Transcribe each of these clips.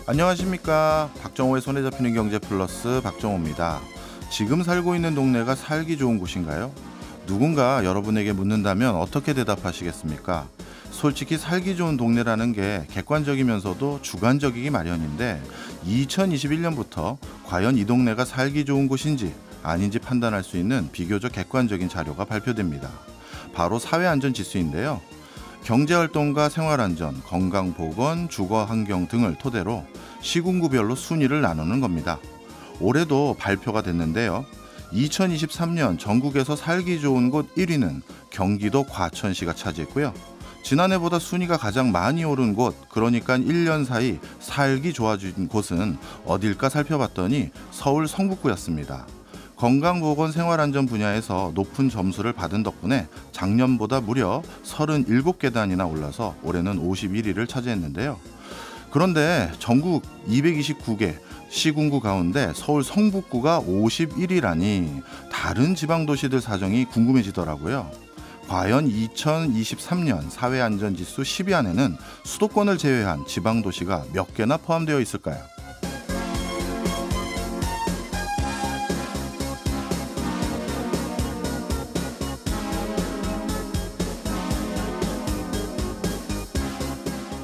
안녕하십니까. 박정호의 손에 잡히는 경제 플러스 박정호입니다. 지금 살고 있는 동네가 살기 좋은 곳인가요? 누군가 여러분에게 묻는다면 어떻게 대답하시겠습니까? 솔직히 살기 좋은 동네라는 게 객관적이면서도 주관적이기 마련인데 2021년부터 과연 이 동네가 살기 좋은 곳인지 아닌지 판단할 수 있는 비교적 객관적인 자료가 발표됩니다. 바로 사회안전지수인데요. 경제활동과 생활안전, 건강보건, 주거환경 등을 토대로 시군구별로 순위를 나누는 겁니다. 올해도 발표가 됐는데요. 2023년 전국에서 살기 좋은 곳 1위는 경기도 과천시가 차지했고요. 지난해보다 순위가 가장 많이 오른 곳, 그러니까 1년 사이 살기 좋아진 곳은 어딜까 살펴봤더니 서울 성북구였습니다. 건강보건 생활안전 분야에서 높은 점수를 받은 덕분에 작년보다 무려 37계단이나 올라서 올해는 51위를 차지했는데요. 그런데 전국 229개 시군구 가운데 서울 성북구가 51위라니 다른 지방도시들 사정이 궁금해지더라고요. 과연 2023년 사회안전지수 10위 안에는 수도권을 제외한 지방도시가 몇 개나 포함되어 있을까요?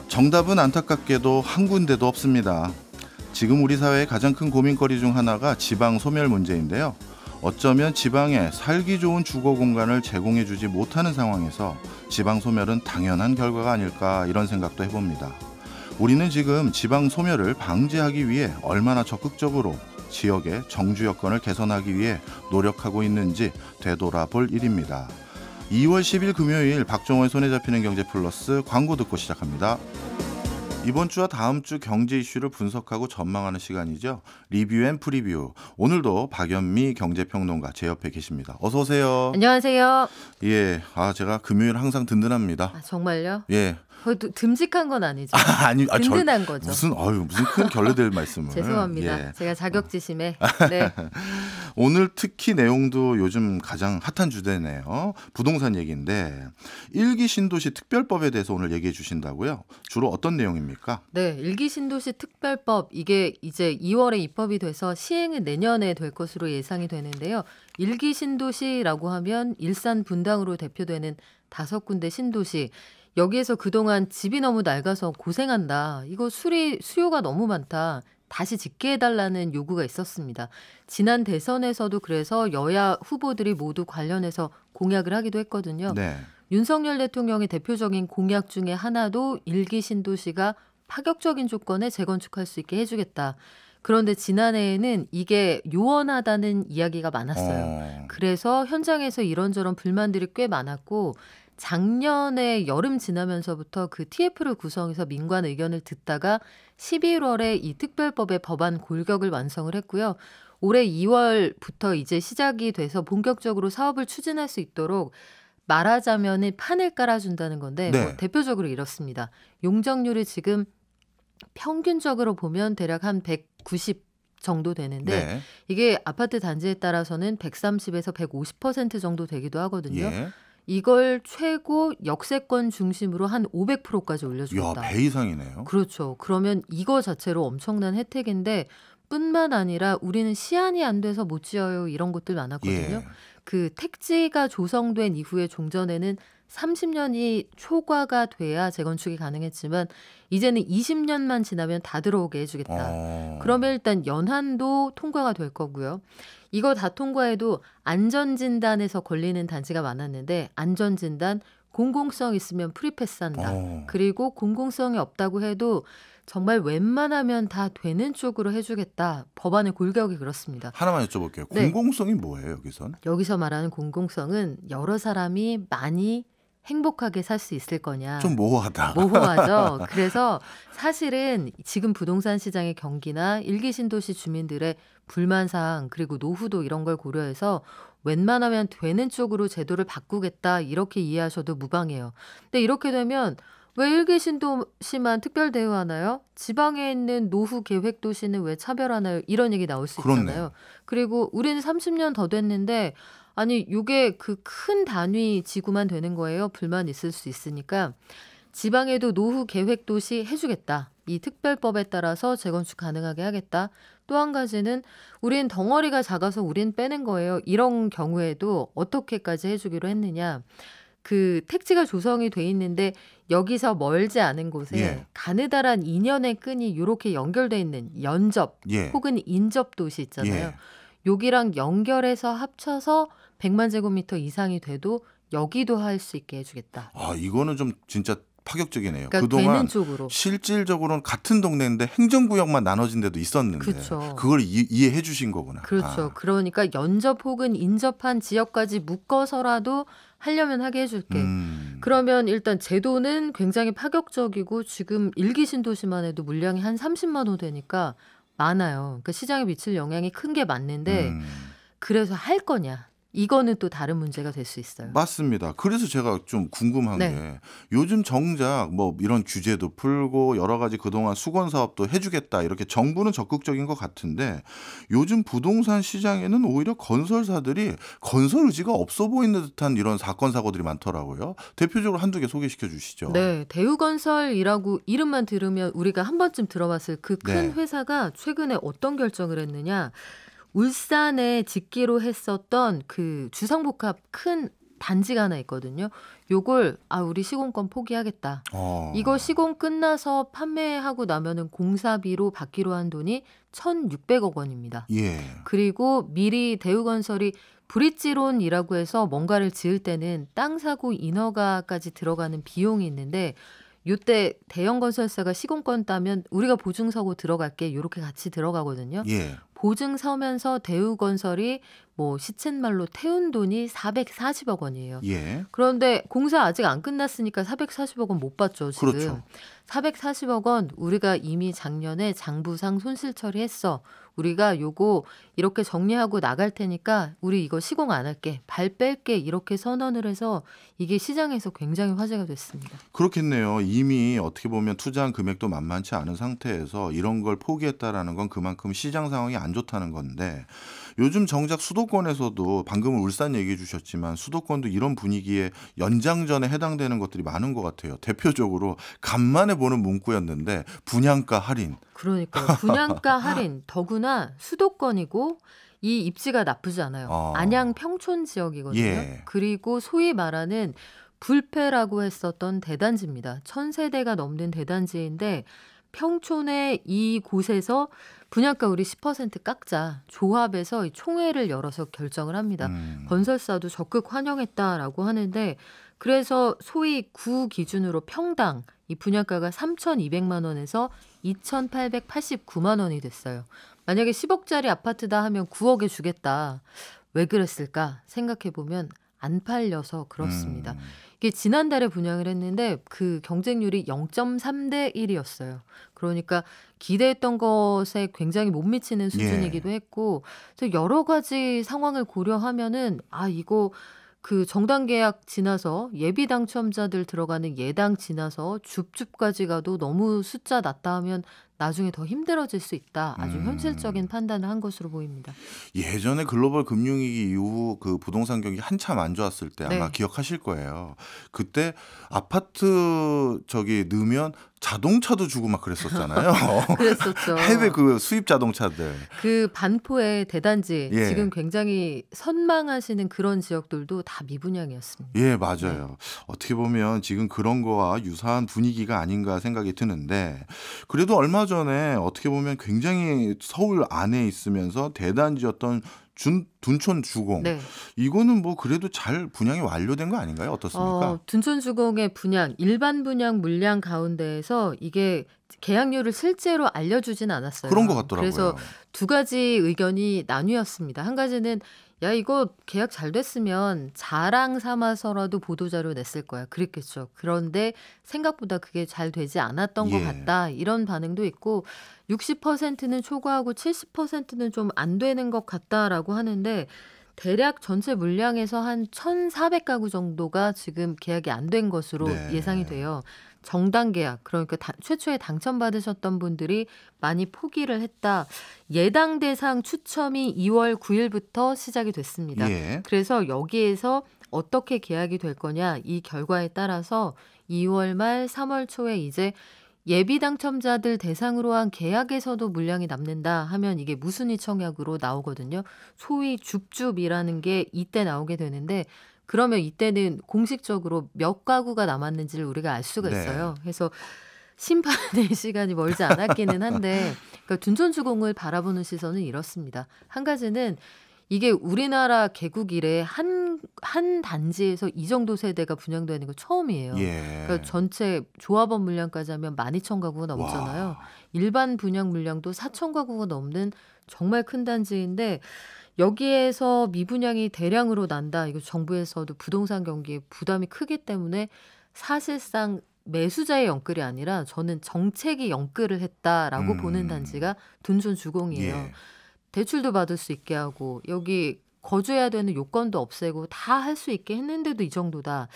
정답은 안타깝게도 한 군데도 없습니다. 지금 우리 사회의 가장 큰 고민거리 중 하나가 지방 소멸 문제인데요. 어쩌면 지방에 살기 좋은 주거 공간을 제공해주지 못하는 상황에서 지방 소멸은 당연한 결과가 아닐까 이런 생각도 해봅니다. 우리는 지금 지방 소멸을 방지하기 위해 얼마나 적극적으로 지역의 정주 여건을 개선하기 위해 노력하고 있는지 되돌아볼 일입니다. 2월 10일 금요일 박정호의 손에 잡히는 경제 플러스 광고 듣고 시작합니다. 이번 주와 다음 주 경제 이슈를 분석하고 전망하는 시간이죠. 리뷰 앤 프리뷰. 오늘도 박연미 경제평론가 제 옆에 계십니다. 어서 오세요. 안녕하세요. 예, 제가 금요일 항상 든든합니다. 정말요? 예. 듬직한 건 아니죠. 아니, 든든한 거죠. 무슨 큰 결례될 말씀을. 죄송합니다. 예. 제가 자격지심에. 네. 오늘 특히 내용도 요즘 가장 핫한 주제네요. 부동산 얘기인데 일기 신도시 특별법에 대해서 오늘 얘기해 주신다고요? 주로 어떤 내용입니까? 네, 일기 신도시 특별법 이게 이제 2월에 입법이 돼서 시행은 내년에 될 것으로 예상이 되는데요. 일기 신도시라고 하면 일산 분당으로 대표되는 5군데 신도시. 여기에서 그동안 집이 너무 낡아서 고생한다. 이거 수요가 너무 많다. 다시 짓게 해달라는 요구가 있었습니다. 지난 대선에서도 그래서 여야 후보들이 모두 관련해서 공약을 하기도 했거든요. 네. 윤석열 대통령의 대표적인 공약 중에 하나도 일기 신도시가 파격적인 조건에 재건축할 수 있게 해주겠다. 그런데 지난해에는 이게 요원하다는 이야기가 많았어요. 그래서 현장에서 이런저런 불만들이 꽤 많았고 작년에 여름 지나면서부터 그 TF를 구성해서 민관 의견을 듣다가 11월에 이 특별법의 법안 골격을 완성을 했고요. 올해 2월부터 이제 시작이 돼서 본격적으로 사업을 추진할 수 있도록 말하자면 판을 깔아준다는 건데 네. 대표적으로 이렇습니다. 용적률이 지금 평균적으로 보면 대략 한 190 정도 되는데 네. 이게 아파트 단지에 따라서는 130에서 150% 정도 되기도 하거든요. 예. 이걸 최고 역세권 중심으로 한 500%까지 올려주겠다. 배 이상이네요. 그렇죠. 그러면 이거 자체로 엄청난 혜택인데 뿐만 아니라 우리는 시안이 안 돼서 못 지어요. 이런 것들 많았거든요. 예. 그 택지가 조성된 이후에 종전에는 30년이 초과가 돼야 재건축이 가능했지만 이제는 20년만 지나면 다 들어오게 해주겠다. 그러면 일단 연한도 통과가 될 거고요. 이거 다 통과해도 안전진단에서 걸리는 단지가 많았는데 안전진단 공공성 있으면 프리패스한다. 그리고 공공성이 없다고 해도 정말 웬만하면 다 되는 쪽으로 해주겠다. 법안의 골격이 그렇습니다. 하나만 여쭤볼게요. 네. 공공성이 뭐예요, 여기선? 여기서 말하는 공공성은 여러 사람이 많이 행복하게 살 수 있을 거냐. 좀 모호하다. 모호하죠. 그래서 사실은 지금 부동산 시장의 경기나 일기 신도시 주민들의 불만사항 그리고 노후도 이런 걸 고려해서 웬만하면 되는 쪽으로 제도를 바꾸겠다 이렇게 이해하셔도 무방해요. 근데 이렇게 되면 왜 일기 신도시만 특별 대우하나요? 지방에 있는 노후 계획 도시는 왜 차별하나요? 이런 얘기 나올 수 있잖아요. 그렇네요. 그리고 우리는 30년 더 됐는데 아니 이게 그 큰 단위 지구만 되는 거예요. 불만 있을 수 있으니까 지방에도 노후 계획 도시 해주겠다. 이 특별법에 따라서 재건축 가능하게 하겠다. 또 한 가지는 우린 덩어리가 작아서 우린 빼는 거예요. 이런 경우에도 어떻게까지 해주기로 했느냐. 그 택지가 조성이 돼 있는데 여기서 멀지 않은 곳에 예. 가느다란 인연의 끈이 이렇게 연결돼 있는 연접 예. 혹은 인접 도시 있잖아요. 예. 여기랑 연결해서 합쳐서 100만 제곱미터 이상이 돼도 여기도 할 수 있게 해주겠다. 아, 이거는 좀 진짜 파격적이네요. 그러니까 그동안 되는 쪽으로. 실질적으로는 같은 동네인데 행정구역만 나눠진 데도 있었는데 그쵸. 그걸 이해해 주신 거구나. 그렇죠. 아. 그러니까 연접 혹은 인접한 지역까지 묶어서라도 하려면 하게 해줄게. 그러면 일단 제도는 굉장히 파격적이고 지금 일기 신도시만 해도 물량이 한 30만 호 되니까 많아요. 그러니까 시장에 미칠 영향이 큰 게 맞는데 그래서 할 거냐? 이거는 또 다른 문제가 될 수 있어요. 맞습니다. 그래서 제가 좀 궁금한 네. 게 요즘 정작 뭐 이런 규제도 풀고 여러 가지 그동안 수건 사업도 해주겠다 이렇게 정부는 적극적인 것 같은데 요즘 부동산 시장에는 오히려 건설사들이 건설 의지가 없어 보이는 듯한 이런 사건 사고들이 많더라고요. 대표적으로 한두 개 소개시켜 주시죠. 네, 대우건설이라고 이름만 들으면 우리가 한 번쯤 들어봤을 그 큰 네. 회사가 최근에 어떤 결정을 했느냐. 울산에 짓기로 했었던 그 주상복합 큰 단지가 하나 있거든요. 요걸 우리 시공권 포기하겠다. 이거 시공 끝나서 판매하고 나면은 공사비로 받기로 한 돈이 1,600억 원입니다. 예. 그리고 미리 대우건설이 브릿지론이라고 해서 뭔가를 지을 때는 땅 사고 인허가까지 들어가는 비용이 있는데 요때 대형 건설사가 시공권 따면 우리가 보증서고 들어갈게 이렇게 같이 들어가거든요. 예. 보증 서면서 대우건설이 뭐 시쳇말로 태운 돈이 440억 원이에요. 예. 그런데 공사 아직 안 끝났으니까 440억 원 못 받죠, 지금. 그렇죠. 440억 원 우리가 이미 작년에 장부상 손실 처리했어. 우리가 요거 이렇게 정리하고 나갈 테니까 우리 이거 시공 안 할게. 발 뺄게. 이렇게 선언을 해서 이게 시장에서 굉장히 화제가 됐습니다. 그렇겠네요. 이미 어떻게 보면 투자한 금액도 만만치 않은 상태에서 이런 걸 포기했다라는 건 그만큼 시장 상황이 안 좋다는 건데 요즘 정작 수도권에서도 방금 울산 얘기해 주셨지만 수도권도 이런 분위기에 연장전에 해당되는 것들이 많은 것 같아요. 대표적으로 간만에 보는 문구였는데 분양가 할인. 그러니까요. 분양가 할인 더구나 수도권이고 이 입지가 나쁘지 않아요. 안양 평촌 지역이거든요. 예. 그리고 소위 말하는 불패라고 했었던 대단지입니다. 1,000세대가 넘는 대단지인데 평촌의 이곳에서 분양가 우리 10% 깎자. 조합에서 이 총회를 열어서 결정을 합니다. 건설사도 적극 환영했다라고 하는데 그래서 소위 구 기준으로 평당 이 분양가가 3,200만 원에서 2,889만 원이 됐어요. 만약에 10억짜리 아파트다 하면 9억에 주겠다. 왜 그랬을까 생각해보면 안 팔려서 그렇습니다. 이게 지난달에 분양을 했는데 그 경쟁률이 0.3대 1이었어요. 그러니까 기대했던 것에 굉장히 못 미치는 수준이기도 했고 여러 가지 상황을 고려하면은 이거 그 정당 계약 지나서 예비 당첨자들 들어가는 예당 지나서 줍줍까지 가도 너무 숫자 낮다 하면 나중에 더 힘들어질 수 있다. 아주 현실적인 판단을 한 것으로 보입니다. 예전에 글로벌 금융위기 이후 그 부동산 경기 한참 안 좋았을 때 아마 네. 기억하실 거예요. 그때 아파트 넣으면 자동차도 주고 막 그랬었잖아요. 그랬었죠. 해외 그 수입 자동차들. 그 반포의 대단지 예. 지금 굉장히 선망하시는 그런 지역들도 다 미분양이었습니다. 예, 맞아요. 어떻게 보면 지금 그런 거와 유사한 분위기가 아닌가 생각이 드는데 그래도 얼마 전에 어떻게 보면 굉장히 서울 안에 있으면서 대단지였던 둔촌 주공. 네. 이거는 뭐 그래도 잘 분양이 완료된 거 아닌가요? 어떻습니까? 둔촌주공의 분양, 일반 분양 물량 가운데에서 이게 계약률을 실제로 알려주진 않았어요. 그런 것 같더라고요. 그래서 두 가지 의견이 나뉘었습니다. 한 가지는 야 이거 계약 잘 됐으면 자랑 삼아서라도 보도자료 냈을 거야. 그랬겠죠. 그런데 생각보다 그게 잘 되지 않았던 것 예. 같다. 이런 반응도 있고 60%는 초과하고 70%는 좀 안 되는 것 같다라고 하는데 대략 전체 물량에서 한 1,400가구 정도가 지금 계약이 안 된 것으로 네. 예상이 돼요. 정당 계약, 그러니까 최초에 당첨받으셨던 분들이 많이 포기를 했다. 예당 대상 추첨이 2월 9일부터 시작이 됐습니다. 예. 그래서 여기에서 어떻게 계약이 될 거냐 이 결과에 따라서 2월 말 3월 초에 이제 예비 당첨자들 대상으로 한 계약에서도 물량이 남는다 하면 이게 무순위 청약으로 나오거든요. 소위 줍줍이라는 게 이때 나오게 되는데 그러면 이때는 공식적으로 몇 가구가 남았는지를 우리가 알 수가 네. 있어요. 그래서 심판의 시간이 멀지 않았기는 한데 그러니까 둔촌주공을 바라보는 시선은 이렇습니다. 한 가지는 이게 우리나라 개국 이래 한 단지에서 이 정도 세대가 분양되는 건 처음이에요. 그러니까 예. 전체 조합원 물량까지 하면 12,000가구가 넘잖아요. 와. 일반 분양 물량도 4,000가구가 넘는 정말 큰 단지인데 여기에서 미분양이 대량으로 난다. 이거 정부에서도 부동산 경기에 부담이 크기 때문에 사실상 매수자의 영끌이 아니라 저는 정책이 영끌을 했다라고 보는 음. 단지가 둔촌주공이에요. 예. 대출도 받을 수 있게 하고 여기 거주해야 되는 요건도 없애고 다 할 수 있게 했는데도 이 정도다.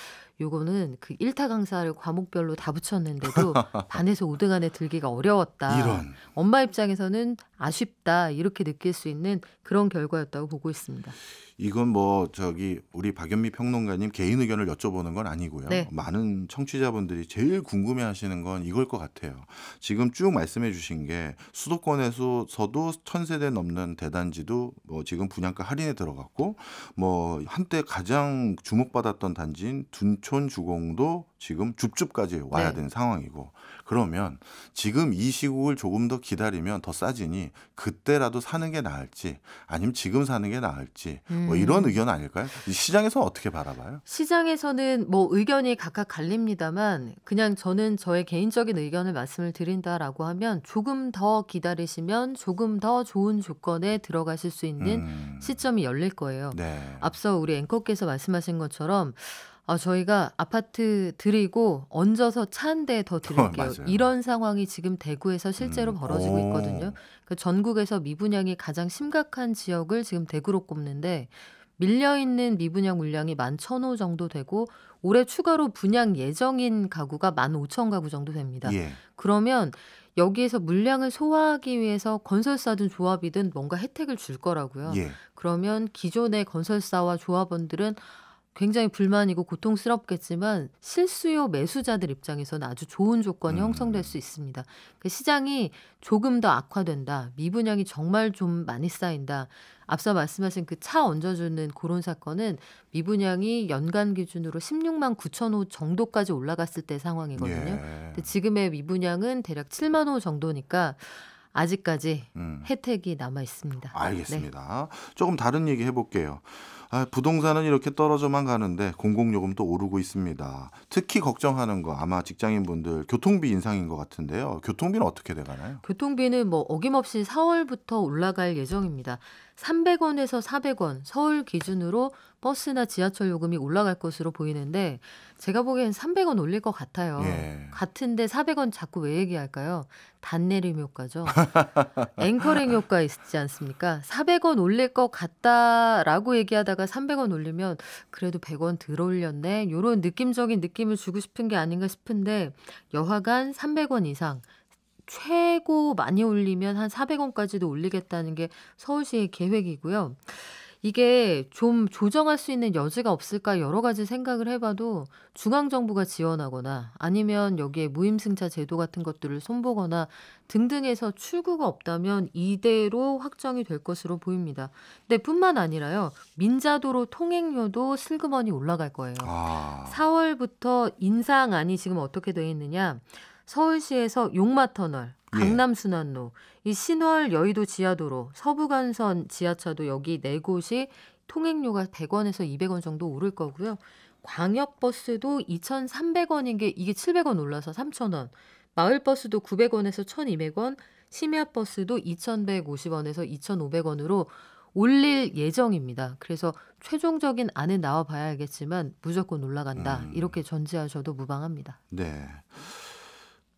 요거는 그 일타 강사를 과목별로 다 붙였는데도 반에서 5등 안에 들기가 어려웠다. 이런. 엄마 입장에서는 아쉽다. 이렇게 느낄 수 있는 그런 결과였다고 보고 있습니다. 이건 뭐 저기 우리 박연미 평론가님 개인 의견을 여쭤보는 건 아니고요. 네. 많은 청취자분들이 제일 궁금해하시는 건 이걸 것 같아요. 지금 쭉 말씀해주신 게 수도권에서도 1,000세대 넘는 대단지도 뭐 지금 분양가 할인에 들어갔고 뭐 한때 가장 주목받았던 단지인 둔촌주공도 지금 줍줍까지 와야 네. 되는 상황이고 그러면 지금 이 시국을 조금 더 기다리면 더 싸지니 그때라도 사는 게 나을지 아니면 지금 사는 게 나을지 뭐 이런 의견 아닐까요? 이 시장에서 어떻게 바라봐요? 시장에서는 뭐 의견이 각각 갈립니다만 그냥 저는 저의 개인적인 의견을 말씀을 드린다라고 하면 조금 더 기다리시면 조금 더 좋은 조건에 들어가실 수 있는 시점이 열릴 거예요. 네. 앞서 우리 앵커께서 말씀하신 것처럼 저희가 아파트 드리고 얹어서 차 한 대 더 드릴게요. 맞아요. 이런 상황이 지금 대구에서 실제로 벌어지고 있거든요. 오. 그 전국에서 미분양이 가장 심각한 지역을 지금 대구로 꼽는데 밀려있는 미분양 물량이 11,000호 정도 되고 올해 추가로 분양 예정인 가구가 15,000가구 정도 됩니다. 예. 그러면 여기에서 물량을 소화하기 위해서 건설사든 조합이든 뭔가 혜택을 줄 거라고요. 예. 그러면 기존의 건설사와 조합원들은 굉장히 불만이고 고통스럽겠지만 실수요 매수자들 입장에서는 아주 좋은 조건이 형성될 수 있습니다. 그 시장이 조금 더 악화된다. 미분양이 정말 좀 많이 쌓인다. 앞서 말씀하신 그 차 얹어주는 그런 사건은 미분양이 연간 기준으로 16만 9천 호 정도까지 올라갔을 때 상황이거든요. 예. 근데 지금의 미분양은 대략 7만 호 정도니까 아직까지 혜택이 남아 있습니다. 네. 알겠습니다. 조금 다른 얘기 해볼게요. 부동산은 이렇게 떨어져만 가는데 공공요금도 오르고 있습니다. 특히 걱정하는 거 아마 직장인분들 교통비 인상인 것 같은데요. 교통비는 어떻게 돼가나요? 교통비는 뭐 어김없이 4월부터 올라갈 예정입니다. 300원에서 400원 서울 기준으로 버스나 지하철 요금이 올라갈 것으로 보이는데 제가 보기엔 300원 올릴 것 같아요. 예. 같은데 400원 자꾸 왜 얘기할까요? 단내림 효과죠. 앵커링 효과 있지 않습니까? 400원 올릴 것 같다라고 얘기하다가 300원 올리면 그래도 100원 덜 올렸네. 이런 느낌적인 느낌을 주고 싶은 게 아닌가 싶은데 여하간 300원 이상 최고 많이 올리면 한 400원까지도 올리겠다는 게 서울시의 계획이고요. 이게 좀 조정할 수 있는 여지가 없을까 여러 가지 생각을 해봐도 중앙정부가 지원하거나 아니면 여기에 무임승차 제도 같은 것들을 손보거나 등등해서 출구가 없다면 이대로 확정이 될 것으로 보입니다. 근데 뿐만 아니라요. 민자도로 통행료도 슬그머니 올라갈 거예요. 4월부터 인상안이 지금 어떻게 되어 있느냐. 서울시에서 용마터널, 강남순환로, 이 신월 여의도 지하도로, 서부간선 지하차도 여기 네 곳이 통행료가 100원에서 200원 정도 오를 거고요. 광역버스도 2,300원인 게 이게 700원 올라서 3,000원. 마을버스도 900원에서 1,200원, 심야버스도 2,150원에서 2,500원으로 올릴 예정입니다. 그래서 최종적인 안은 나와 봐야 알겠지만 무조건 올라간다. 이렇게 전제하셔도 무방합니다. 네.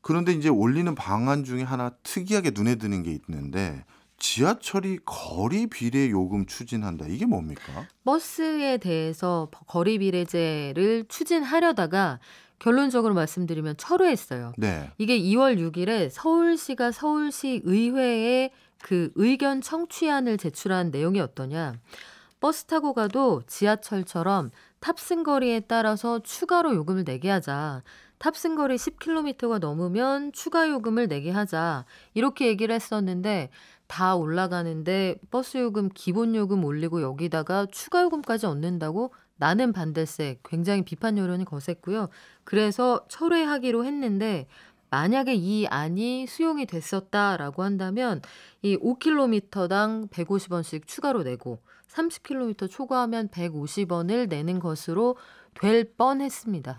그런데 이제 올리는 방안 중에 하나 특이하게 눈에 드는 게 있는데 지하철이 거리 비례 요금 추진한다. 이게 뭡니까? 버스에 대해서 거리 비례제를 추진하려다가 결론적으로 말씀드리면 철회했어요. 네. 이게 2월 6일에 서울시가 서울시 의회에 그 의견 청취안을 제출한 내용이 어떠냐. 버스 타고 가도 지하철처럼 탑승 거리에 따라서 추가로 요금을 내게 하자. 탑승 거리 10km가 넘으면 추가 요금을 내게 하자. 이렇게 얘기를 했었는데 다 올라가는데 버스 요금, 기본 요금 올리고 여기다가 추가 요금까지 얻는다고 나는 반대세. 굉장히 비판 여론이 거셌고요. 그래서 철회하기로 했는데 만약에 이 안이 수용이 됐었다라고 한다면 이 5km당 150원씩 추가로 내고 30km 초과하면 150원을 내는 것으로 될 뻔했습니다.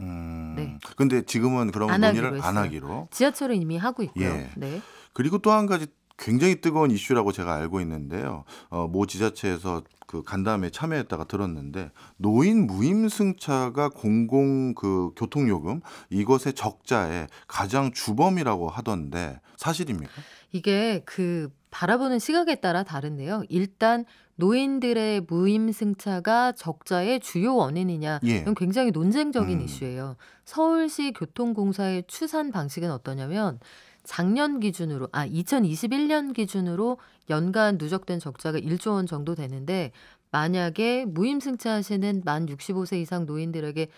네. 근데 지금은 그런 안 하기로 논의를 안 했어요. 하기로. 지하철은 이미 하고 있고요. 예. 네. 그리고 또 한 가지 굉장히 뜨거운 이슈라고 제가 알고 있는데요. 모 지자체에서 그 간담회 참여했다가 들었는데 노인 무임승차가 공공 그 교통요금 이것의 적자의 가장 주범이라고 하던데 사실입니까? 이게 그 바라보는 시각에 따라 다른데요. 일단 노인들의 무임승차가 적자의 주요 원인이냐 예. 이건 굉장히 논쟁적인 음. 이슈예요. 서울시 교통공사의 추산 방식은 어떠냐면 작년 기준으로 2021년 기준으로 연간 누적된 적자가 1조 원 정도 되는데 만약에 무임승차하시는 만 65세 이상 노인들에게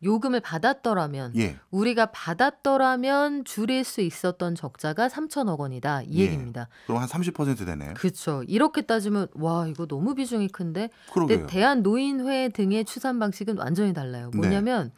요금을 받았더라면 예. 우리가 받았더라면 줄일 수 있었던 적자가 3천억 원이다. 이 예. 얘기입니다. 그럼 한 30% 되네요. 그렇죠. 이렇게 따지면 와 이거 너무 비중이 큰데 근데 그러게요. 대한노인회 등의 추산 방식은 완전히 달라요. 네. 뭐냐면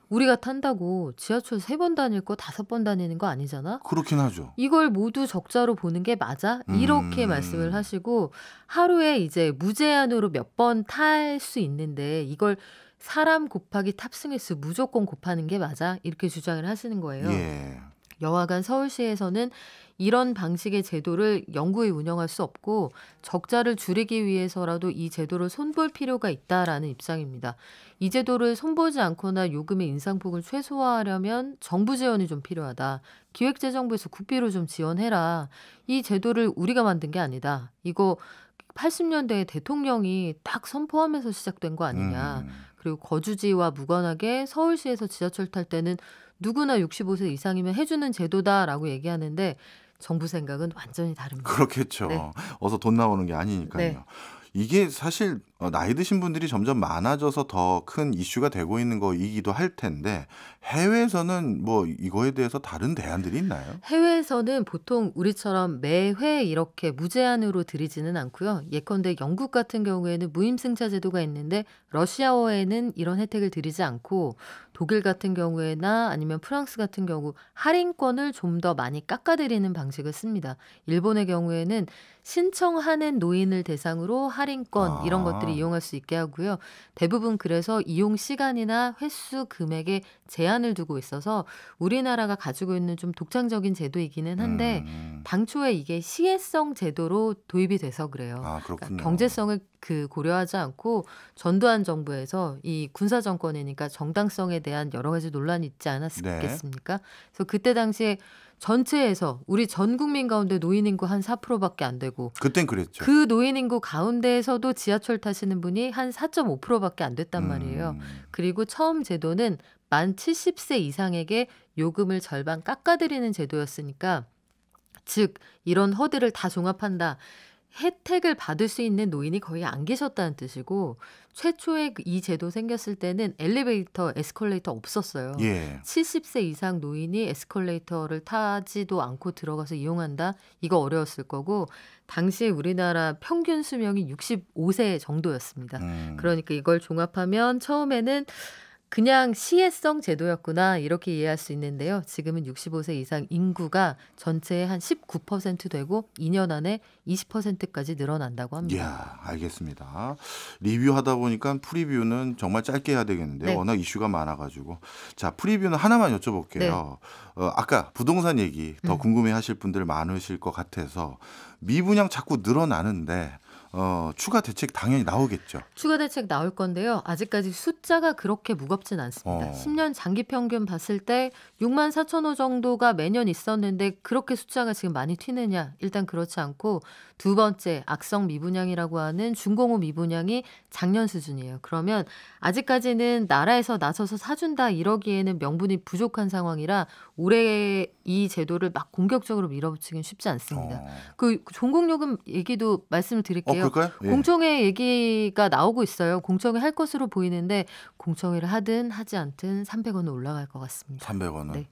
우리가 탄다고 지하철 3번 다닐 거 5번 다니는 거 아니잖아. 그렇긴 하죠. 이걸 모두 적자로 보는 게 맞아? 이렇게 말씀을 하시고 하루에 이제 무제한으로 몇 번 탈 수 있는데 이걸 사람 곱하기 탑승 횟수 무조건 곱하는 게 맞아? 이렇게 주장을 하시는 거예요. 예. 여하간 서울시에서는 이런 방식의 제도를 영구히 운영할 수 없고 적자를 줄이기 위해서라도 이 제도를 손볼 필요가 있다라는 입장입니다. 이 제도를 손보지 않거나 요금의 인상폭을 최소화하려면 정부 지원이 좀 필요하다. 기획재정부에서 국비로 좀 지원해라. 이 제도를 우리가 만든 게 아니다. 이거 80년대에 대통령이 딱 선포하면서 시작된 거 아니냐. 그리고 거주지와 무관하게 서울시에서 지하철 탈 때는 누구나 65세 이상이면 해주는 제도다라고 얘기하는데 정부 생각은 완전히 다릅니다. 그렇겠죠. 네. 어서 돈 나오는 게 아니니까요. 네. 이게 사실 나이 드신 분들이 점점 많아져서 더 큰 이슈가 되고 있는 거이기도 할 텐데 해외에서는 뭐 이거에 대해서 다른 대안들이 있나요? 해외에서는 보통 우리처럼 매회 이렇게 무제한으로 들이지는 않고요. 예컨대 영국 같은 경우에는 무임승차 제도가 있는데 러시아어에는 이런 혜택을 드리지 않고 독일 같은 경우에나 아니면 프랑스 같은 경우 할인권을 좀 더 많이 깎아드리는 방식을 씁니다. 일본의 경우에는 신청하는 노인을 대상으로 할인권 이런 것들이 이용할 수 있게 하고요. 대부분 그래서 이용 시간이나 횟수 금액에 제한을 두고 있어서 우리나라가 가지고 있는 좀 독창적인 제도이기는 한데 당초에 이게 시혜성 제도로 도입이 돼서 그래요. 그렇군요. 경제성을 고려하지 않고 전두환 정부에서 이 군사 정권이니까 정당성에 대한 여러 가지 논란이 있지 않았겠습니까? 그래서 그때 당시에 전체에서 우리 전 국민 가운데 노인 인구 한 4%밖에 안 되고 그땐 그랬죠. 그 노인 인구 가운데에서도 지하철 타시는 분이 한 4.5%밖에 안 됐단 말이에요. 그리고 처음 제도는 만 70세 이상에게 요금을 절반 깎아드리는 제도였으니까 즉 이런 허들을 다 종합한다. 혜택을 받을 수 있는 노인이 거의 안 계셨다는 뜻이고 최초에 이 제도 생겼을 때는 엘리베이터, 에스컬레이터 없었어요. 예. 70세 이상 노인이 에스컬레이터를 타지도 않고 들어가서 이용한다? 이거 어려웠을 거고 당시에 우리나라 평균 수명이 65세 정도였습니다. 그러니까 이걸 종합하면 처음에는 그냥 시혜성 제도였구나 이렇게 이해할 수 있는데요. 지금은 65세 이상 인구가 전체의 한 19% 되고 2년 안에 20%까지 늘어난다고 합니다. 이야, 알겠습니다. 리뷰하다 보니까 프리뷰는 정말 짧게 해야 되겠는데요. 네. 워낙 이슈가 많아가지고. 자, 프리뷰는 하나만 여쭤볼게요. 네. 아까 부동산 얘기 더 궁금해하실 분들 많으실 것 같아서 미분양 자꾸 늘어나는데 추가 대책 당연히 나오겠죠. 추가 대책 나올 건데요. 아직까지 숫자가 그렇게 무겁진 않습니다. 10년 장기 평균 봤을 때 6만 4천 호 정도가 매년 있었는데 그렇게 숫자가 지금 많이 튀느냐? 일단 그렇지 않고 두 번째 악성 미분양이라고 하는 준공후 미분양이 작년 수준이에요. 그러면 아직까지는 나라에서 나서서 사준다 이러기에는 명분이 부족한 상황이라 올해 이 제도를 막 공격적으로 밀어붙이긴 쉽지 않습니다. 그 종공요금 얘기도 말씀을 드릴게요. 있는데요. 그럴까요? 예. 공청회 얘기가 나오고 있어요. 공청회 할 것으로 보이는데 공청회를 하든 하지 않든 300원은 올라갈 것 같습니다. 300원은. 네.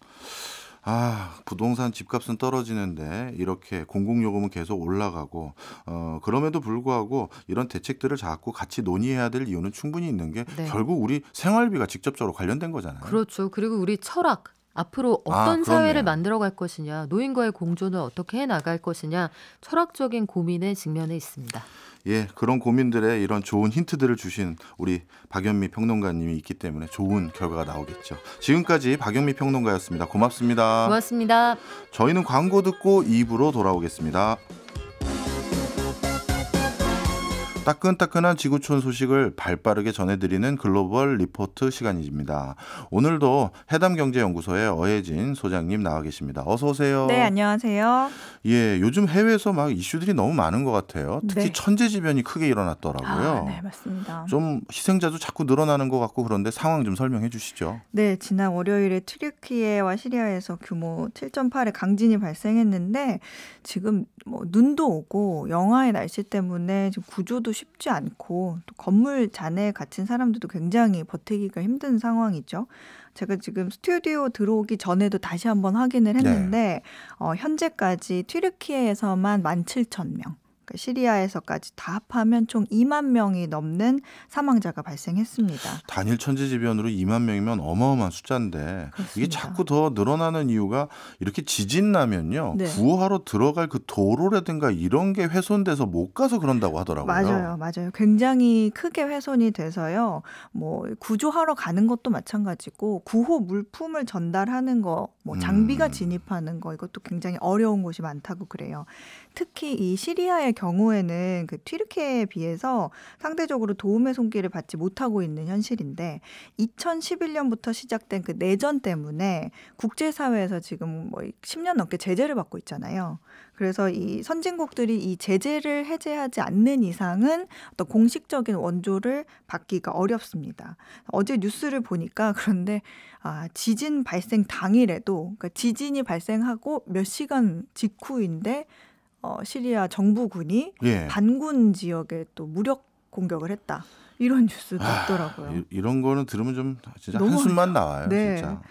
부동산 집값은 떨어지는데 이렇게 공공요금은 계속 올라가고 그럼에도 불구하고 이런 대책들을 자꾸 같이 논의해야 될 이유는 충분히 있는 게 네. 결국 우리 생활비가 직접적으로 관련된 거잖아요. 그렇죠. 그리고 우리 철학. 앞으로 어떤 사회를 그렇네요. 만들어갈 것이냐, 노인과의 공존을 어떻게 해나갈 것이냐, 철학적인 고민에 직면해 있습니다. 예, 그런 고민들에 이런 좋은 힌트들을 주신 우리 박연미 평론가님이 있기 때문에 좋은 결과가 나오겠죠. 지금까지 박연미 평론가였습니다. 고맙습니다. 고맙습니다. 저희는 광고 듣고 2부로 돌아오겠습니다. 따끈따끈한 지구촌 소식을 발빠르게 전해드리는 글로벌 리포트 시간입니다. 오늘도 해담경제연구소의 어혜진 소장님 나와 계십니다. 어서 오세요. 네, 안녕하세요. 예, 요즘 해외에서 막 이슈들이 너무 많은 것 같아요. 특히 네. 천재지변이 크게 일어났더라고요. 네, 맞습니다. 좀 희생자도 자꾸 늘어나는 것 같고 그런데 상황 좀 설명해 주시죠. 네, 지난 월요일에 튀르키예와 시리아에서 규모 7.8의 강진이 발생했는데 지금 뭐 눈도 오고 영하의 날씨 때문에 지금 구조도 쉽지 않고 또 건물 잔해에 갇힌 사람들도 굉장히 버티기가 힘든 상황이죠. 제가 지금 스튜디오 들어오기 전에도 다시 한번 확인을 했는데 현재까지 튀르키예에서만 17,000명. 시리아에서까지 다 합하면 총 2만 명이 넘는 사망자가 발생했습니다. 단일 천재지변으로 2만 명이면 어마어마한 숫자인데 그렇습니다. 이게 자꾸 더 늘어나는 이유가 이렇게 지진 나면요. 네. 구호하러 들어갈 그 도로라든가 이런 게 훼손돼서 못 가서 그런다고 하더라고요. 맞아요. 굉장히 크게 훼손이 돼서요. 뭐 구조하러 가는 것도 마찬가지고 구호 물품을 전달하는 거, 뭐 장비가 진입하는 거 이것도 굉장히 어려운 곳이 많다고 그래요. 특히 이 시리아의 경우에는 그 튀르키예에 비해서 상대적으로 도움의 손길을 받지 못하고 있는 현실인데 2011년부터 시작된 그 내전 때문에 국제사회에서 지금 뭐 10년 넘게 제재를 받고 있잖아요. 그래서 이 선진국들이 이 제재를 해제하지 않는 이상은 어떤 공식적인 원조를 받기가 어렵습니다. 어제 뉴스를 보니까 그런데 지진 발생 당일에도 그러니까 지진이 발생하고 몇 시간 직후인데 시리아 정부군이 예. 반군 지역에 또 무력 공격을 했다. 이런 뉴스도 있더라고요. 이런 거는 들으면 좀 진짜 너무 한숨만 나와요. 네. 진짜.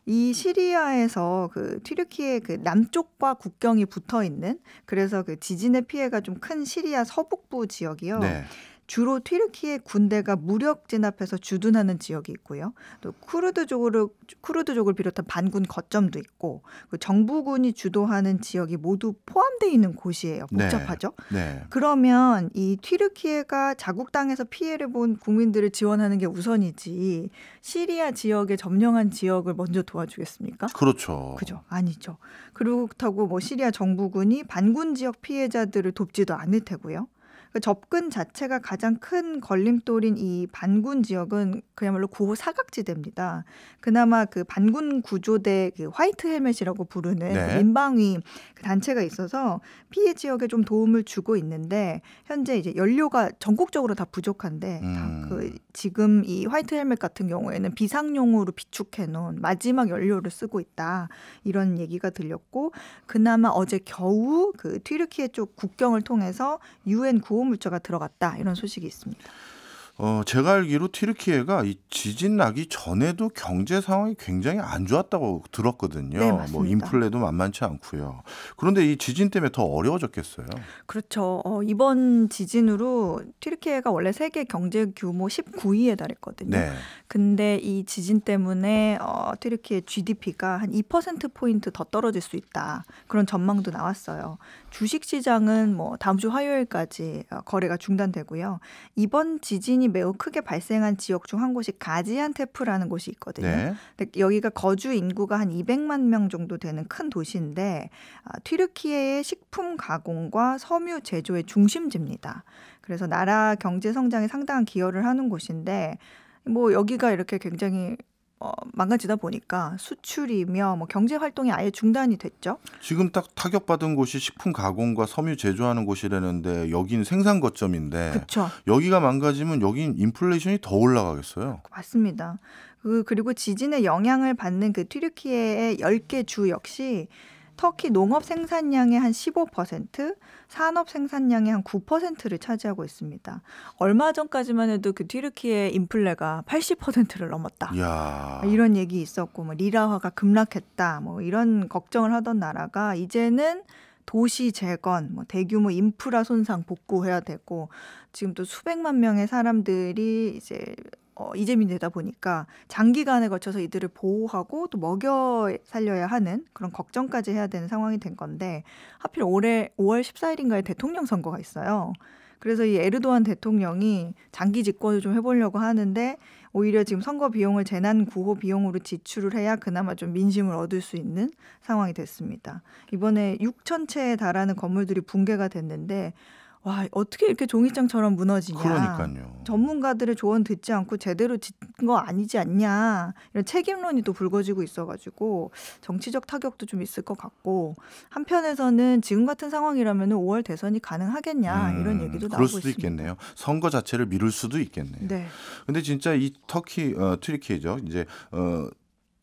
이 시리아에서 그 튀르키예 그 남쪽과 국경이 붙어 있는 그래서 그 지진의 피해가 좀 큰 시리아 서북부 지역이요. 네. 주로 튀르키예 군대가 무력 진압해서 주둔하는 지역이 있고요. 또 쿠르드족을 비롯한 반군 거점도 있고 그 정부군이 주도하는 지역이 모두 포함되어 있는 곳이에요. 복잡하죠? 네. 그러면 이 튀르키예가 자국 땅에서 피해를 본 국민들을 지원하는 게 우선이지 시리아 지역에 점령한 지역을 먼저 도와주겠습니까? 그렇죠. 그죠? 아니죠. 그렇다고 뭐 시리아 정부군이 반군 지역 피해자들을 돕지도 않을 테고요. 그 접근 자체가 가장 큰 걸림돌인 이 반군 지역은 그야말로 구호 사각지대입니다. 그나마 그 반군 구조대 그 화이트 헬멧이라고 부르는 네. 그 민방위 그 단체가 있어서 피해 지역에 좀 도움을 주고 있는데 현재 이제 연료가 전국적으로 다 부족한데 그 지금 이 화이트 헬멧 같은 경우에는 비상용으로 비축해 놓은 마지막 연료를 쓰고 있다. 이런 얘기가 들렸고 그나마 어제 겨우 그 튀르키예 쪽 국경을 통해서 UN 구호 물자가 들어갔다 이런 소식이 있습니다. 제가 알기로 튀르키예가 이 지진 나기 전에도 경제 상황이 굉장히 안 좋았다고 들었거든요. 네, 맞습니다. 뭐 인플레도 만만치 않고요. 그런데 이 지진 때문에 더 어려워졌겠어요. 그렇죠. 이번 지진으로 튀르키예가 원래 세계 경제 규모 19위에 달했거든요. 네. 근데 이 지진 때문에 튀르키예 GDP가 한 2%포인트 더 떨어질 수 있다. 그런 전망도 나왔어요. 주식시장은 뭐 다음 주 화요일까지 거래가 중단되고요. 이번 지진이 매우 크게 발생한 지역 중 한 곳이 가지안테프라는 곳이 있거든요. 네. 근데 여기가 거주 인구가 한 200만 명 정도 되는 큰 도시인데 튀르키예의 식품 가공과 섬유 제조의 중심지입니다. 그래서 나라 경제 성장에 상당한 기여를 하는 곳인데 뭐 여기가 이렇게 굉장히 망가지다 보니까 수출이며 뭐 경제 활동이 아예 중단이 됐죠. 지금 딱 타격받은 곳이 식품 가공과 섬유 제조하는 곳이라는데 여기는 생산 거점인데 그렇죠. 여기가 망가지면 여긴 인플레이션이 더 올라가겠어요. 맞습니다. 그리고 지진의 영향을 받는 그 튀르키예의 10개 주 역시 터키 농업 생산량의 한 15%, 산업 생산량의 한 9%를 차지하고 있습니다. 얼마 전까지만 해도 그 튀르키의 인플레가 80%를 넘었다. 이야. 이런 얘기 있었고 뭐 리라화가 급락했다. 뭐 이런 걱정을 하던 나라가 이제는 도시 재건, 뭐 대규모 인프라 손상 복구해야 되고 지금 또 수백만 명의 사람들이 이제 이재민이 되다 보니까 장기간에 걸쳐서 이들을 보호하고 또 먹여 살려야 하는 그런 걱정까지 해야 되는 상황이 된 건데 하필 올해 5월 14일인가에 대통령 선거가 있어요. 그래서 이 에르도안 대통령이 장기 집권을 좀 해보려고 하는데 오히려 지금 선거 비용을 재난 구호 비용으로 지출을 해야 그나마 좀 민심을 얻을 수 있는 상황이 됐습니다. 이번에 6천 채에 달하는 건물들이 붕괴가 됐는데 와, 어떻게 이렇게 종이장처럼 무너지냐. 그러니까요. 전문가들의 조언 듣지 않고 제대로 짓는 거 아니지 않냐. 이런 책임론이 또 불거지고 있어가지고 정치적 타격도 좀 있을 것 같고 한편에서는 지금 같은 상황이라면 5월 대선이 가능하겠냐. 이런 얘기도 나오고 그럴 수도 있습니다. 있겠네요. 선거 자체를 미룰 수도 있겠네요. 네. 근데 진짜 이 튀르키예죠. 이제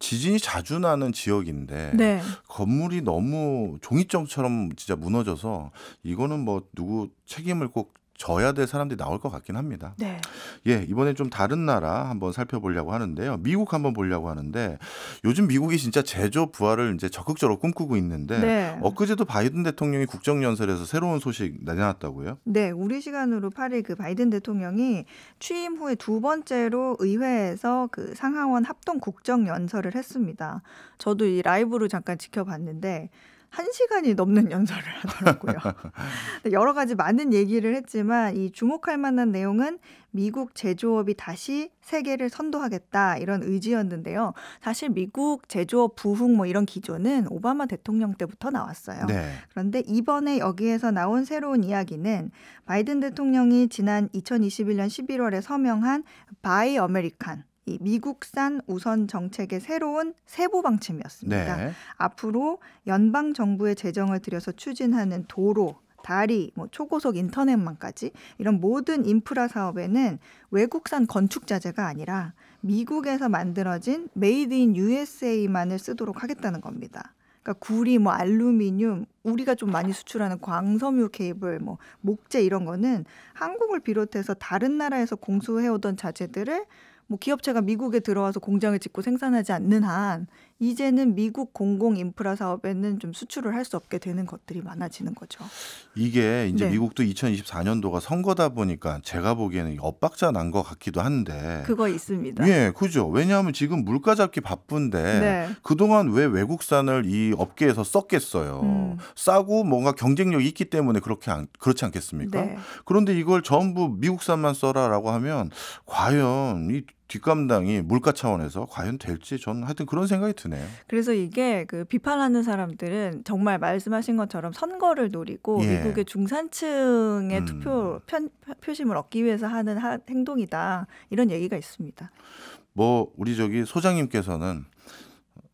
지진이 자주 나는 지역인데 네. 건물이 너무 종이장처럼 진짜 무너져서 이거는 뭐 누구 책임을 꼭 져야 될 사람들이 나올 것 같긴 합니다. 네. 예, 이번에 좀 다른 나라 한번 살펴보려고 하는데요. 미국 한번 보려고 하는데 요즘 미국이 진짜 제조 부활을 이제 적극적으로 꿈꾸고 있는데 네. 엊그제도 바이든 대통령이 국정연설에서 새로운 소식 내놨다고요? 네, 우리 시간으로 8일 그 바이든 대통령이 취임 후에 두 번째로 의회에서 그 상하원 합동 국정 연설을 했습니다. 저도 이 라이브로 잠깐 지켜봤는데 1시간이 넘는 연설을 하더라고요. 여러 가지 많은 얘기를 했지만 이 주목할 만한 내용은 미국 제조업이 다시 세계를 선도하겠다 이런 의지였는데요. 사실 미국 제조업 부흥 뭐 이런 기조는 오바마 대통령 때부터 나왔어요. 네. 그런데 이번에 여기에서 나온 새로운 이야기는 바이든 대통령이 지난 2021년 11월에 서명한 바이 아메리칸 이 미국산 우선 정책의 새로운 세부 방침이었습니다. 네. 앞으로 연방 정부의 재정을 들여서 추진하는 도로, 다리, 뭐 초고속 인터넷망까지 이런 모든 인프라 사업에는 외국산 건축 자재가 아니라 미국에서 만들어진 메이드 인 USA만을 쓰도록 하겠다는 겁니다. 그러니까 구리, 뭐 알루미늄, 우리가 좀 많이 수출하는 광섬유 케이블, 뭐 목재 이런 거는 한국을 비롯해서 다른 나라에서 공수해오던 자재들을 뭐 기업체가 미국에 들어와서 공장을 짓고 생산하지 않는 한 이제는 미국 공공 인프라 사업에는 좀 수출을 할 수 없게 되는 것들이 많아지는 거죠. 이게 이제 네. 미국도 2024년도가 선거다 보니까 제가 보기에는 엇박자 난 것 같기도 한데. 그거 있습니다. 예, 그죠. 왜냐하면 지금 물가 잡기 바쁜데 네. 그동안 왜 외국산을 이 업계에서 썼겠어요. 싸고 뭔가 경쟁력이 있기 때문에 그렇지 않겠습니까? 네. 그런데 이걸 전부 미국산만 써라라고 하면 과연 이 뒷감당이 물가 차원에서 과연 될지 저는 하여튼 그런 생각이 드네요. 그래서 이게 그 비판하는 사람들은 정말 말씀하신 것처럼 선거를 노리고 예. 미국의 중산층의 표심을 얻기 위해서 하는 행동이다. 이런 얘기가 있습니다. 뭐 우리 저기 소장님께서는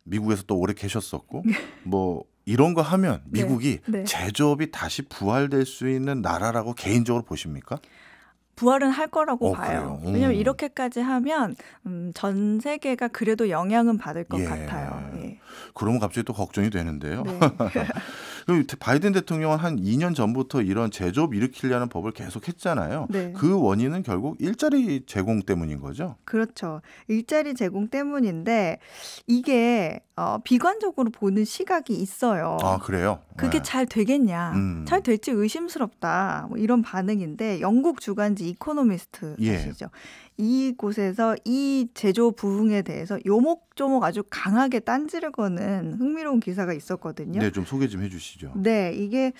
미국에서 또 오래 계셨었고 뭐 이런 거 하면 미국이 네. 제조업이 다시 부활될 수 있는 나라라고 개인적으로 보십니까? 부활은 할 거라고 봐요. 그래요? 왜냐하면 이렇게까지 하면 전 세계가 그래도 영향은 받을 것 예. 같아요. 예. 그러면 갑자기 또 걱정이 되는데요. 네. 바이든 대통령은 한 2년 전부터 이런 제조업 일으키려는 법을 계속 했잖아요. 네. 그 원인은 결국 일자리 제공 때문인 거죠. 그렇죠. 일자리 제공 때문인데 이게 비관적으로 보는 시각이 있어요. 아, 그래요? 그게 네. 잘 되겠냐, 잘 될지 의심스럽다, 뭐 이런 반응인데 영국 주간지 이코노미스트 예. 아시죠? 이곳에서 이 제조 부흥에 대해서 요목조목 아주 강하게 딴지를 거는 흥미로운 기사가 있었거든요. 네, 좀 소개 좀 해주시죠. 네, 이게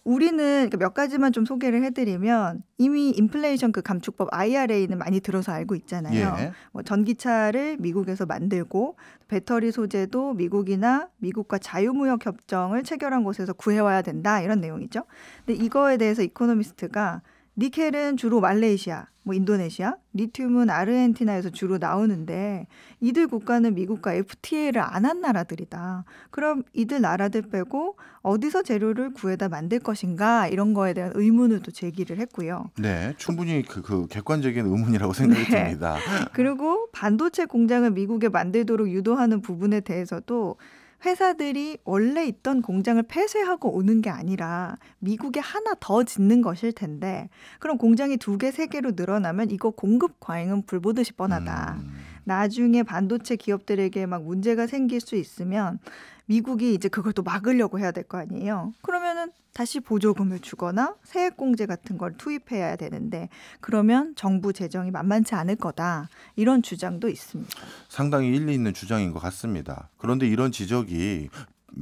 우리는 몇 가지만 좀 소개를 해드리면 이미 인플레이션 그 감축법 IRA는 많이 들어서 알고 있잖아요. 예. 뭐 전기차를 미국에서 만들고 배터리 소재도 미국이나 미국과 자유무역 협정을 체결한 곳에서 구해와야 된다 이런 내용이죠. 근데 이거에 대해서 이코노미스트가 니켈은 주로 말레이시아, 뭐 인도네시아, 리튬은 아르헨티나에서 주로 나오는데 이들 국가는 미국과 FTA를 안 한 나라들이다. 그럼 이들 나라들 빼고 어디서 재료를 구해다 만들 것인가 이런 거에 대한 의문을 또 제기를 했고요. 네, 충분히 그 객관적인 의문이라고 생각이 네. 듭니다. 그리고 반도체 공장을 미국에 만들도록 유도하는 부분에 대해서도 회사들이 원래 있던 공장을 폐쇄하고 오는 게 아니라 미국에 하나 더 짓는 것일 텐데 그럼 공장이 2개, 3개로 늘어나면 이거 공급 과잉은 불보듯이 뻔하다. 나중에 반도체 기업들에게 막 문제가 생길 수 있으면 미국이 이제 그걸 또 막으려고 해야 될 거 아니에요. 그러면은 다시 보조금을 주거나 세액공제 같은 걸 투입해야 되는데 그러면 정부 재정이 만만치 않을 거다. 이런 주장도 있습니다. 상당히 일리 있는 주장인 것 같습니다. 그런데 이런 지적이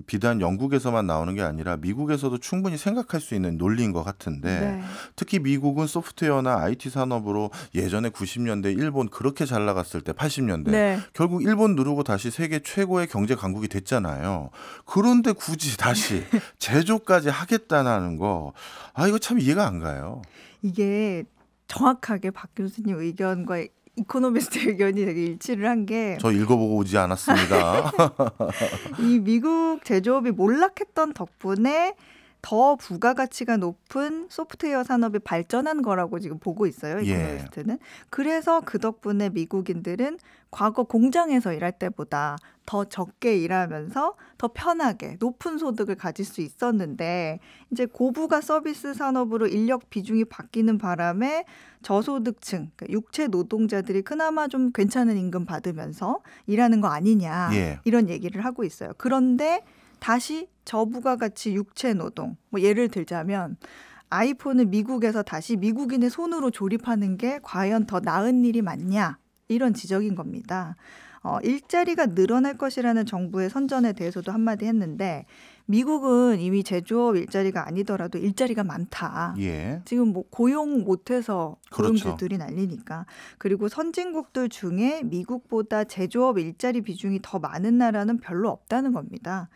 비단 영국에서만 나오는 게 아니라 미국에서도 충분히 생각할 수 있는 논리인 것 같은데 네. 특히 미국은 소프트웨어나 IT 산업으로 예전에 90년대 일본 그렇게 잘 나갔을 때 80년대 네. 결국 일본 누르고 다시 세계 최고의 경제 강국이 됐잖아요. 그런데 굳이 다시 제조까지 하겠다는 거 이거 참 이해가 안 가요. 이게 정확하게 박 교수님 의견과 이코노미스트 의견이 되게 일치를 한 게 저 읽어보고 오지 않았습니다. 이 미국 제조업이 몰락했던 덕분에 더 부가가치가 높은 소프트웨어 산업이 발전한 거라고 지금 보고 있어요. 이코노미스트는. 그래서 그 덕분에 미국인들은 과거 공장에서 일할 때보다 더 적게 일하면서 더 편하게 높은 소득을 가질 수 있었는데 이제 고부가 서비스 산업으로 인력 비중이 바뀌는 바람에 저소득층, 그러니까 육체 노동자들이 그나마 좀 괜찮은 임금 받으면서 일하는 거 아니냐 이런 얘기를 하고 있어요. 그런데 다시 저부가가치 육체 노동, 뭐 예를 들자면 아이폰을 미국에서 다시 미국인의 손으로 조립하는 게 과연 더 나은 일이 맞냐 이런 지적인 겁니다. 일자리가 늘어날 것이라는 정부의 선전에 대해서도 한마디 했는데 미국은 이미 제조업 일자리가 아니더라도 일자리가 많다. 지금 뭐 고용 못해서 고용주들이 난리니까. 그리고 선진국들 중에 미국보다 제조업 일자리 비중이 더 많은 나라는 별로 없다는 겁니다.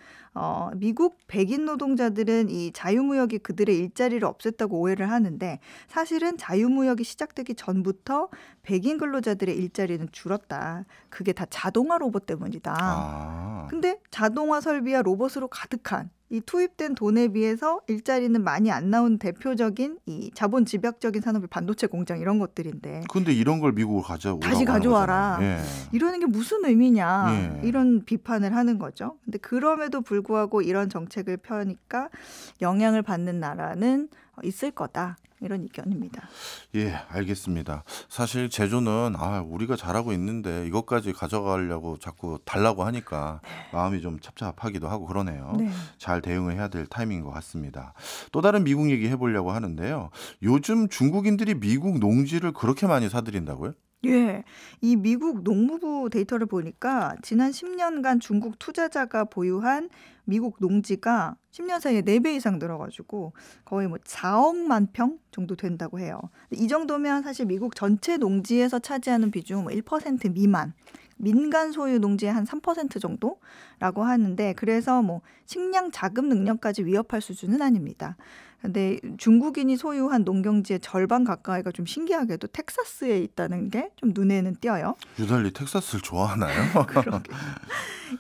미국 백인 노동자들은 이 자유무역이 그들의 일자리를 없앴다고 오해를 하는데 사실은 자유무역이 시작되기 전부터 백인 근로자들의 일자리는 줄었다. 그게 다 자동화 로봇 때문이다. 근데 자동화 설비와 로봇으로 가득한 이 투입된 돈에 비해서 일자리는 많이 안 나온 대표적인 이 자본 집약적인 산업의 반도체 공장 이런 것들인데. 근데 이런 걸 미국으로 다시 가져와라. 이러는 게 무슨 의미냐. 이런 비판을 하는 거죠. 근데 그럼에도 불구하고 이런 정책을 펴니까 영향을 받는 나라는 있을 거다. 이런 의견입니다. 알겠습니다. 사실 제조는 우리가 잘하고 있는데 이것까지 가져가려고 자꾸 달라고 하니까 마음이 좀 찹찹하기도 하고 그러네요. 잘 대응을 해야 될 타이밍인 것 같습니다. 또 다른 미국 얘기 해보려고 하는데요. 요즘 중국인들이 미국 농지를 그렇게 많이 사들인다고요? 이 미국 농무부 데이터를 보니까 지난 10년간 중국 투자자가 보유한 미국 농지가 10년 사이에 4배 이상 늘어가지고 거의 뭐 4억만 평 정도 된다고 해요. 이 정도면 사실 미국 전체 농지에서 차지하는 비중은 1% 미만. 민간 소유 농지의 한 3% 정도라고 하는데 그래서 뭐 식량 자급 능력까지 위협할 수준은 아닙니다. 근데 중국인이 소유한 농경지의 절반 가까이가 좀 신기하게도 텍사스에 있다는 게 좀 눈에는 띄어요. 유달리 텍사스를 좋아하나요? 그러게.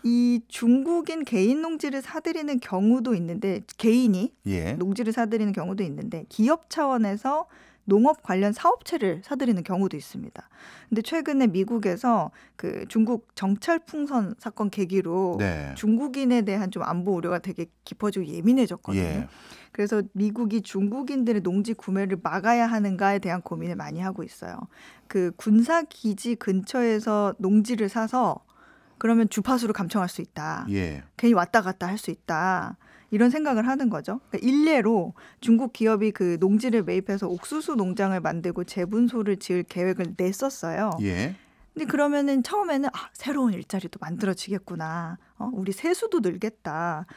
이 중국인 개인 농지를 사들이는 경우도 있는데 개인이 농지를 사들이는 경우도 있는데 기업 차원에서 농업 관련 사업체를 사들이는 경우도 있습니다. 근데 최근에 미국에서 그 중국 정찰 풍선 사건 계기로 중국인에 대한 좀 안보 우려가 되게 깊어지고 예민해졌거든요. 그래서 미국이 중국인들의 농지 구매를 막아야 하는가에 대한 고민을 많이 하고 있어요. 그 군사기지 근처에서 농지를 사서 그러면 주파수를 감청할 수 있다. 괜히 왔다 갔다 할 수 있다. 이런 생각을 하는 거죠. 그러니까 일례로 중국 기업이 그 농지를 매입해서 옥수수 농장을 만들고 재분소를 지을 계획을 냈었어요. 근데 그러면은 처음에는 새로운 일자리도 만들어지겠구나. 우리 세수도 늘겠다.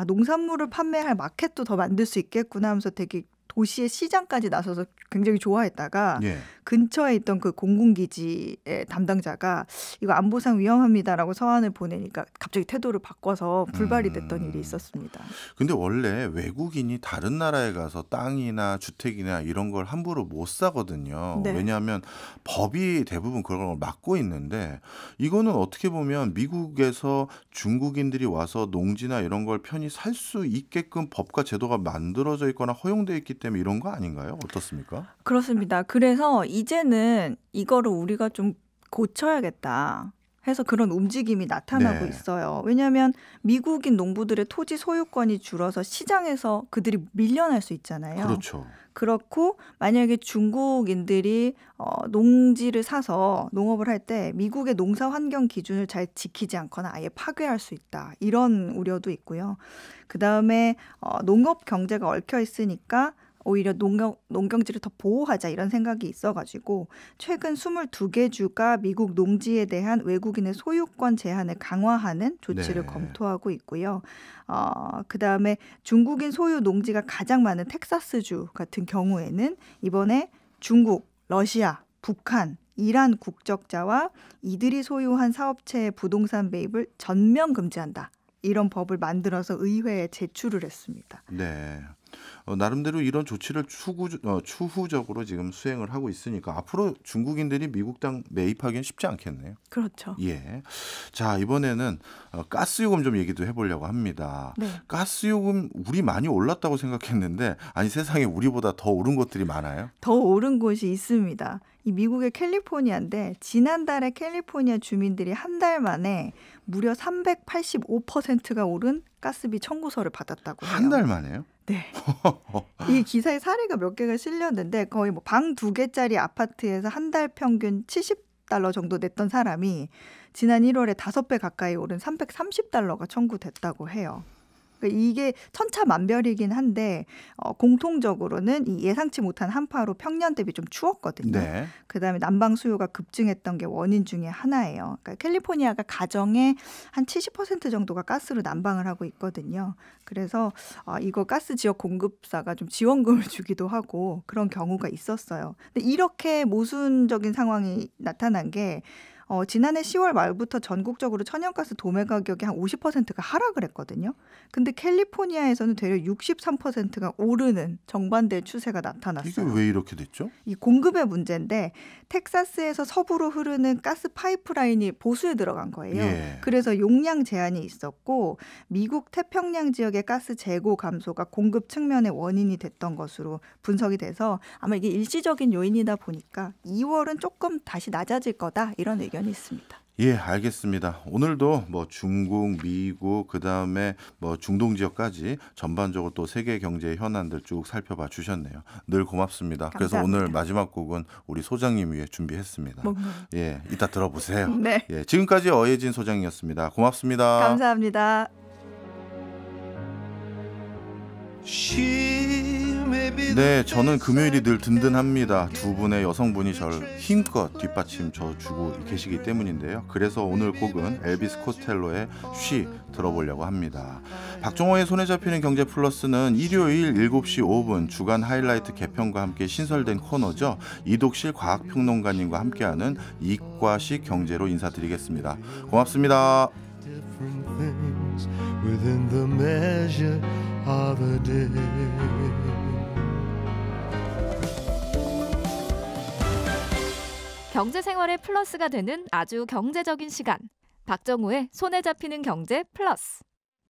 농산물을 판매할 마켓도 더 만들 수 있겠구나 하면서 되게 도시의 시장까지 나서서 굉장히 좋아했다가 근처에 있던 그 공군기지의 담당자가 이거 안보상 위험합니다라고 서한을 보내니까 갑자기 태도를 바꿔서 불발이 됐던 일이 있었습니다. 근데 원래 외국인이 다른 나라에 가서 땅이나 주택이나 이런 걸 함부로 못 사거든요. 왜냐하면 법이 대부분 그런 걸 막고 있는데 이거는 어떻게 보면 미국에서 중국인들이 와서 농지나 이런 걸 편히 살 수 있게끔 법과 제도가 만들어져 있거나 허용되어 있기 때문에 이런 거 아닌가요? 어떻습니까? 그렇습니다. 그래서 이제는 이거를 우리가 좀 고쳐야겠다. 해서 그런 움직임이 나타나고 네. 있어요. 왜냐하면 미국인 농부들의 토지 소유권이 줄어서 시장에서 그들이 밀려날 수 있잖아요. 그렇죠. 그렇고 만약에 중국인들이 농지를 사서 농업을 할 때 미국의 농사 환경 기준을 잘 지키지 않거나 아예 파괴할 수 있다. 이런 우려도 있고요. 그다음에 농업 경제가 얽혀 있으니까 오히려 농경지를 더 보호하자 이런 생각이 있어가지고 최근 22개 주가 미국 농지에 대한 외국인의 소유권 제한을 강화하는 조치를 네. 검토하고 있고요. 그다음에 중국인 소유 농지가 가장 많은 텍사스주 같은 경우에는 이번에 중국, 러시아, 북한, 이란 국적자와 이들이 소유한 사업체의 부동산 매입을 전면 금지한다. 이런 법을 만들어서 의회에 제출을 했습니다. 네. 나름대로 이런 조치를 추후적으로 지금 수행을 하고 있으니까 앞으로 중국인들이 미국 땅 매입하기는 쉽지 않겠네요. 그렇죠. 예. 자, 이번에는 가스요금 좀 얘기도 해보려고 합니다. 네. 가스요금 우리 많이 올랐다고 생각했는데 아니 세상에 우리보다 더 오른 것들이 많아요? 더 오른 곳이 있습니다. 이 미국의 캘리포니아인데 지난달에 캘리포니아 주민들이 한 달 만에 무려 385%가 오른 가스비 청구서를 받았다고 해요. 한 달 만에요? 네. 이 기사에 사례가 몇 개가 실렸는데 거의 뭐 방 2개짜리 아파트에서 한 달 평균 $70 정도 냈던 사람이 지난 1월에 5배 가까이 오른 $330가 청구됐다고 해요. 이게 천차만별이긴 한데 공통적으로는 이 예상치 못한 한파로 평년 대비 좀 추웠거든요. 네. 그다음에 난방 수요가 급증했던 게 원인 중에 하나예요. 그러니까 캘리포니아가 가정의 한 70% 정도가 가스로 난방을 하고 있거든요. 그래서 이거 가스 지역 공급사가 좀 지원금을 주기도 하고 그런 경우가 있었어요. 근데 이렇게 모순적인 상황이 나타난 게 지난해 10월 말부터 전국적으로 천연가스 도매 가격이 한 50%가 하락을 했거든요. 근데 캘리포니아에서는 되려 63%가 오르는 정반대의 추세가 이게 나타났어요. 왜 이렇게 됐죠? 이 공급의 문제인데 텍사스에서 서부로 흐르는 가스 파이프라인이 보수에 들어간 거예요. 예. 그래서 용량 제한이 있었고 미국 태평양 지역의 가스 재고 감소가 공급 측면의 원인이 됐던 것으로 분석이 돼서 아마 이게 일시적인 요인이다 보니까 2월은 조금 다시 낮아질 거다 이런 의견이 있습니다. 예, 알겠습니다. 오늘도 뭐 중국, 미국, 그다음에 뭐 중동 지역까지 전반적으로 또 세계 경제 현안들 쭉 살펴봐 주셨네요. 늘 고맙습니다. 그래서 감사합니다. 오늘 마지막 곡은 우리 소장님 위해 준비했습니다. 뭔가요? 예, 이따 들어보세요. 네. 예, 지금까지 어예진 소장이었습니다. 고맙습니다. 감사합니다. 네, 저는 금요일이 늘 든든합니다. 두 분의 여성분이 저를 힘껏 뒷받침쳐 주고 계시기 때문인데요. 그래서 오늘 곡은 엘비스 코스텔로의 쉬 들어보려고 합니다. 박정호의 손에 잡히는 경제 플러스는 일요일 7시 5분 주간 하이라이트 개편과 함께 신설된 코너죠. 이독실 과학평론가님과 함께하는 이과식 경제로 인사드리겠습니다. 고맙습니다. Within the measure of a day. 경제 생활의 플러스가 되는 아주 경제적인 시간. 박정호의 손에 잡히는 경제 플러스.